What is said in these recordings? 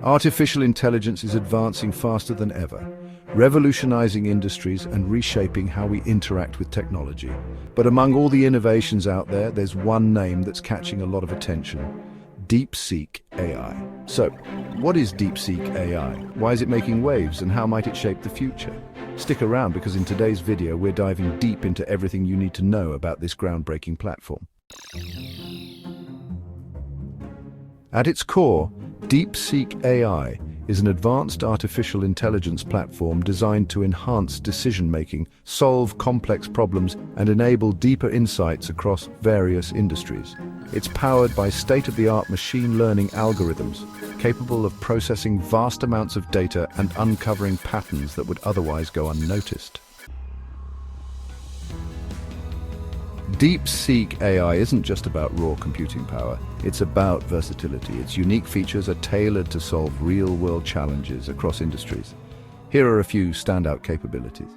Artificial intelligence is advancing faster than ever, revolutionizing industries and reshaping how we interact with technology. But among all the innovations out there, there's one name that's catching a lot of attention: DeepSeek AI. So, what is DeepSeek AI? Why is it making waves, and how might it shape the future? Stick around, because in today's video we're diving deep into everything you need to know about this groundbreaking platform. At its core, DeepSeek AI is an advanced artificial intelligence platform designed to enhance decision-making, solve complex problems, and enable deeper insights across various industries. It's powered by state-of-the-art machine learning algorithms, capable of processing vast amounts of data and uncovering patterns that would otherwise go unnoticed. DeepSeek AI isn't just about raw computing power, it's about versatility. Its unique features are tailored to solve real-world challenges across industries. Here are a few standout capabilities.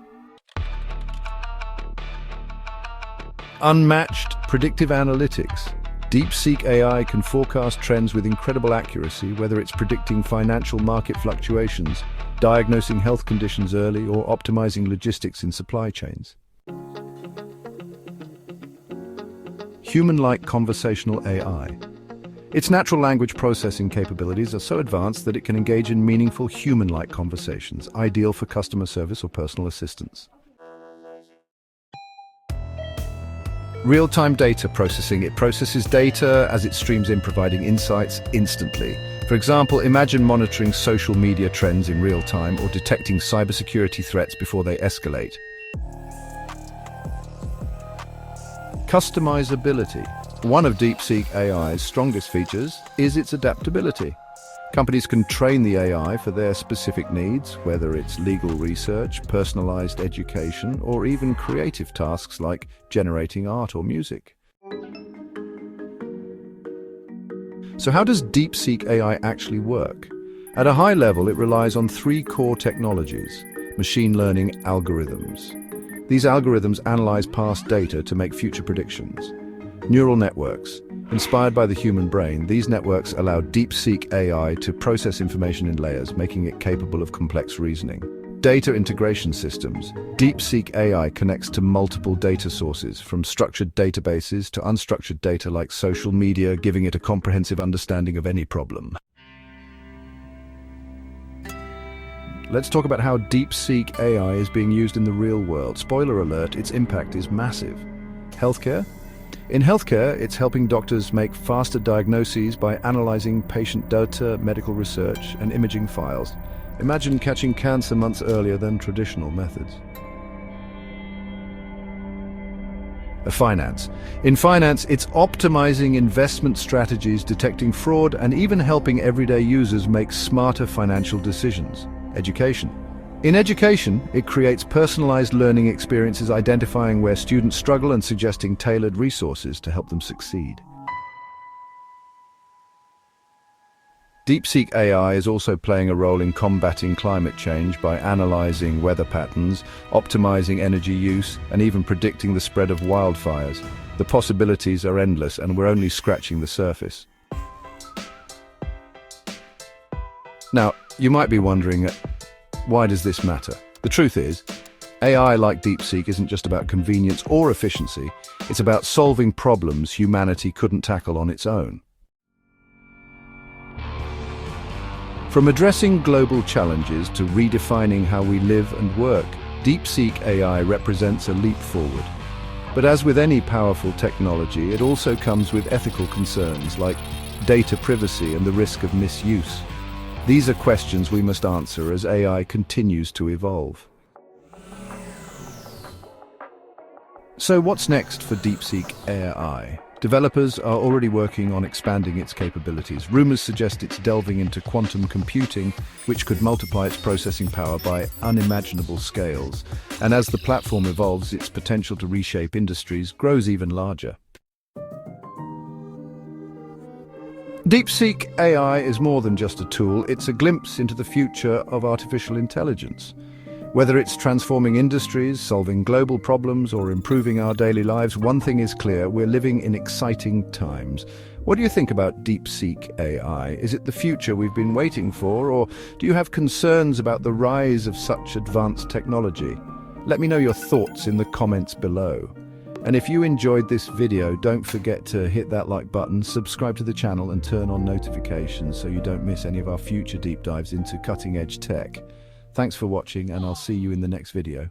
Unmatched predictive analytics. DeepSeek AI can forecast trends with incredible accuracy, whether it's predicting financial market fluctuations, diagnosing health conditions early, or optimizing logistics in supply chains. Human-like conversational AI. Its natural language processing capabilities are so advanced that it can engage in meaningful human-like conversations, ideal for customer service or personal assistance. Real-time data processing. It processes data as it streams in, providing insights instantly. For example, imagine monitoring social media trends in real time or detecting cybersecurity threats before they escalate. Customizability. One of DeepSeek AI's strongest features is its adaptability. Companies can train the AI for their specific needs, whether it's legal research, personalized education, or even creative tasks like generating art or music. So how does DeepSeek AI actually work? At a high level, it relies on three core technologies: machine learning algorithms. These algorithms analyze past data to make future predictions. Neural networks. Inspired by the human brain, these networks allow DeepSeek AI to process information in layers, making it capable of complex reasoning. Data integration systems. DeepSeek AI connects to multiple data sources, from structured databases to unstructured data like social media, giving it a comprehensive understanding of any problem. Let's talk about how DeepSeek AI is being used in the real world. Spoiler alert, its impact is massive. Healthcare? In healthcare, it's helping doctors make faster diagnoses by analyzing patient data, medical research, and imaging files. Imagine catching cancer months earlier than traditional methods. Finance. In finance, it's optimizing investment strategies, detecting fraud, and even helping everyday users make smarter financial decisions. Education. In education, it creates personalized learning experiences, identifying where students struggle and suggesting tailored resources to help them succeed. DeepSeek AI is also playing a role in combating climate change by analyzing weather patterns, optimizing energy use, and even predicting the spread of wildfires. The possibilities are endless, and we're only scratching the surface. Now, you might be wondering, why does this matter? The truth is, AI like DeepSeek isn't just about convenience or efficiency, it's about solving problems humanity couldn't tackle on its own. From addressing global challenges to redefining how we live and work, DeepSeek AI represents a leap forward. But as with any powerful technology, it also comes with ethical concerns like data privacy and the risk of misuse. These are questions we must answer as AI continues to evolve. So what's next for DeepSeek AI? Developers are already working on expanding its capabilities. Rumors suggest it's delving into quantum computing, which could multiply its processing power by unimaginable scales. And as the platform evolves, its potential to reshape industries grows even larger. DeepSeek AI is more than just a tool, it's a glimpse into the future of artificial intelligence. Whether it's transforming industries, solving global problems, or improving our daily lives, one thing is clear: we're living in exciting times. What do you think about DeepSeek AI? Is it the future we've been waiting for, or do you have concerns about the rise of such advanced technology? Let me know your thoughts in the comments below. And if you enjoyed this video, don't forget to hit that like button, subscribe to the channel and turn on notifications so you don't miss any of our future deep dives into cutting-edge tech. Thanks for watching, and I'll see you in the next video.